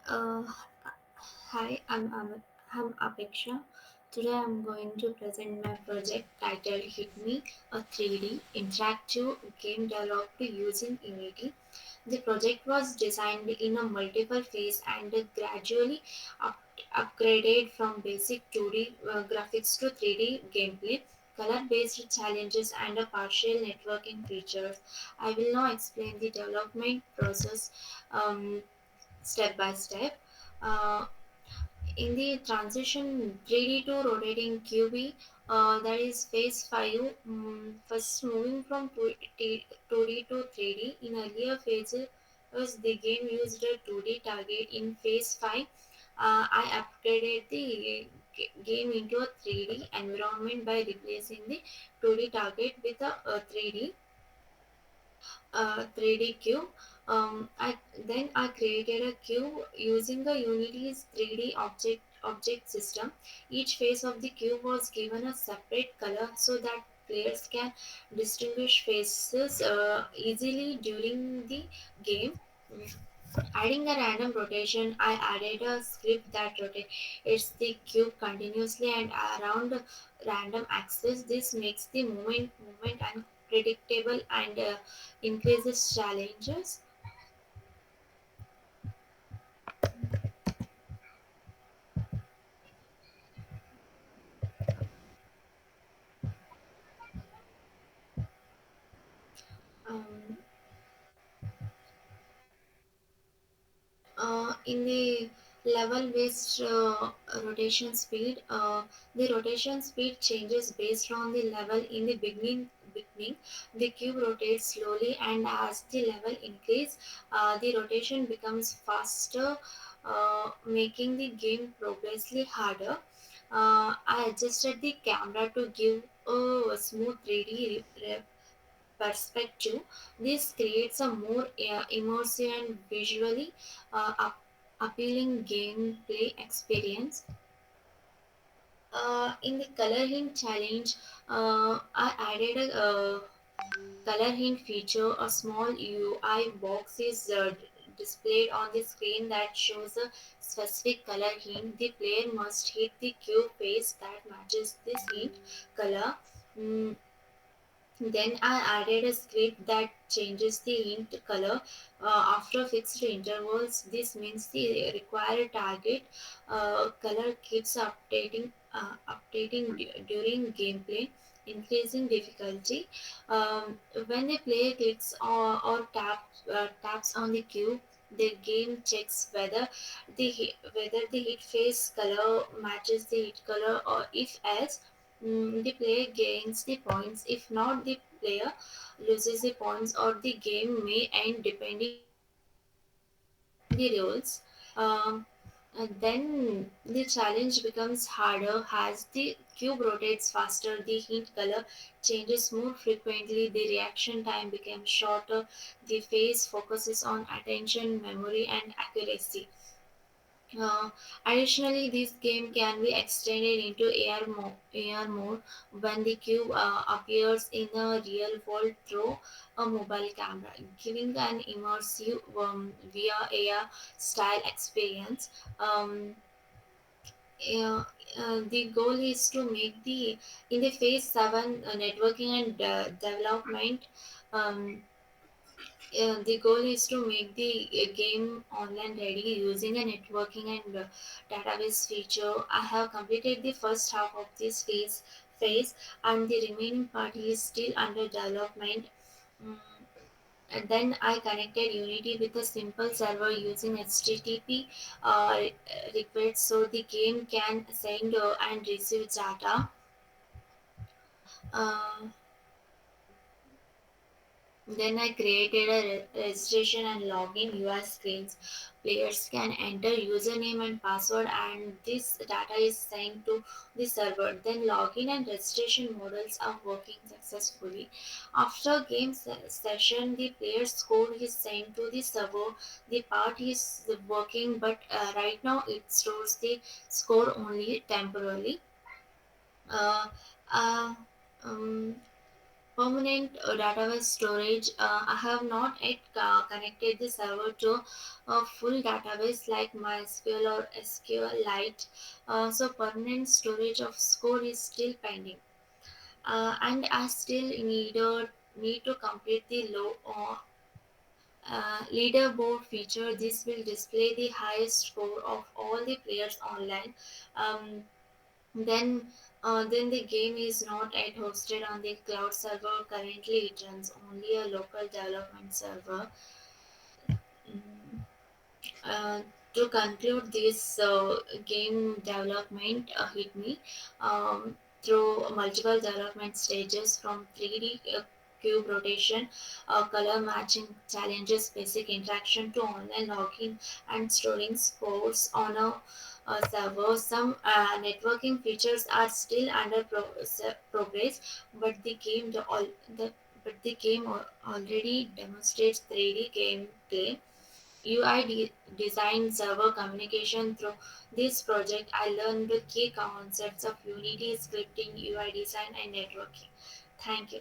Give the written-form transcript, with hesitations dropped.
Uh, Hi, I'm Apeksha. Today I'm going to present my project titled Hit Me, a 3D interactive game developed using Unity. The project was designed in a multiple phase and gradually upgraded from basic 2D graphics to 3D gameplay, color-based challenges and a partial networking features. I will now explain the development process step by step. Uh, in the transition 3D to rotating QB, that is phase 5, first moving from 2D to 3D. In earlier phases, the game used a 2D target. In phase 5, I upgraded the game into a 3D environment by replacing the 2D target with a 3D cube. I created a cube using the Unity's 3D object system. Each face of the cube was given a separate color so that players can distinguish faces easily during the game. Adding a random rotation, I added a script that rotates the cube continuously and around random axis. This makes the movement unpredictable and increases challenges. Um, in the level based rotation speed, the rotation speed changes based on the level. In the beginning the cube rotates slowly, and as the level increase, the rotation becomes faster, making the game progressively harder. I adjusted the camera to give a smooth 3D perspective. This creates a more immersive and visually appealing gameplay experience. In the color hint challenge, I added a color hint feature. A small UI box is displayed on the screen that shows a specific color hint. The player must hit the cube face that matches this hint color. Mm, Then I added a script that changes the hint color after fixed intervals. This means the required target color keeps updating during gameplay, increasing difficulty. When the player clicks or taps on the cube, the game checks whether the hit face color matches the hit color, or if else, the player gains the points. If not, the player loses the points, or the game may end depending the rules. And then the challenge becomes harder as the cube rotates faster, the hint color changes more frequently, the reaction time becomes shorter, the phase focuses on attention, memory, and accuracy. Uh, Additionally, this game can be extended into AR mode when the cube appears in a real world through a mobile camera, giving an immersive VR style experience. The goal is to make the in the phase 7 networking and development. Um, the goal is to make the game online ready using a networking and database feature. I have completed the first half of this phase, and the remaining part is still under development. Mm, and then I connected Unity with a simple server using HTTP requests, so the game can send and receive data. Uh, Then I created a registration and login UI screens. Players can enter username and password, and this data is sent to the server. Then login and registration models are working successfully. After session, the player's code is sent to the server. The part is working, but right now it stores the score only temporarily. Uh, uh, um, Permanent database storage. I have not yet connected the server to a full database like MySQL or SQLite. So permanent storage of score is still pending. And I still need to complete the leaderboard feature. This will display the highest score of all the players online. Um, then the game is not yet hosted on the cloud server. Currently, it runs only a local development server. Mm, uh, to conclude this game development hit me through multiple development stages from 3D cube rotation, color matching challenges, basic interaction to online login and storing scores on a server. Some networking features are still under progress, but the game already demonstrates 3D gameplay. UI design, server communication. Through this project, I learned the key concepts of Unity, scripting, UI design, and networking. Thank you.